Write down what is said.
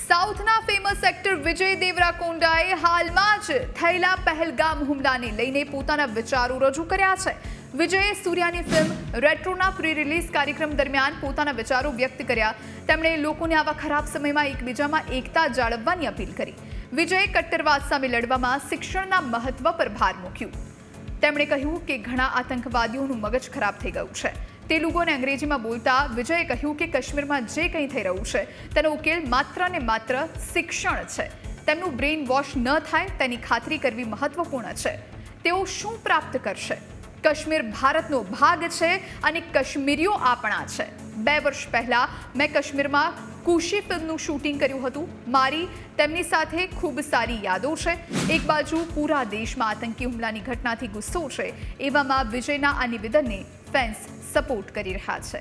સાઉથના famous actor વિજય દેવરાકોંડાએ હાલમાં જ થયેલા પહેલગામ હુમલાને લઈને પોતાના વિચારો રજૂ કર્યા છે. વિજયે સૂર્યાની ફિલ્મ રેટ્રોના પ્રી રિલીઝ કાર્યક્રમ દરમિયાન પોતાના વિચારો વ્યક્ત કર્યા. તેમણે લોકોને આવા ખરાબ સમયમાં એકબીજામાં એકતા જાળવવાની અપીલ કરી. વિજયે કટ્ટરવાદ સામે લડવામાં શિક્ષણના મહત્વ પર ભાર મૂક્યું. તેમણે કહ્યું કે ઘણા આતંકવાદીઓનું મગજ ખરાબ થઈ ગયું છે. તેલુગુને અંગ્રેજીમાં બોલતા વિજયે કહ્યું કે કાશ્મીરમાં જે કંઈ થઈ રહ્યું છે તેનો ઉકેલ માત્ર ને માત્ર શિક્ષણ છે. તેમનું બ્રેઇન વોશ ન થાય તેની ખાતરી કરવી મહત્વપૂર્ણ છે. તેઓ શું પ્રાપ્ત કરશે? કાશ્મીર ભારતનો ભાગ છે અને કાશ્મીરીઓ આપણા છે. 2 વર્ષ પહેલા મેં કાશ્મીરમાં કુશી ફિલ્મનું શૂટિંગ કર્યું હતું. મારી તેમની સાથે ખૂબ સારી યાદો છે. એક બાજુ પૂરા દેશમાં આતંકી હુમલાની ઘટનાથી ગુસ્સો છે, એવામાં વિજયના આ નિવેદનને ફેન્સ સપોર્ટ કરી રહ્યા છે.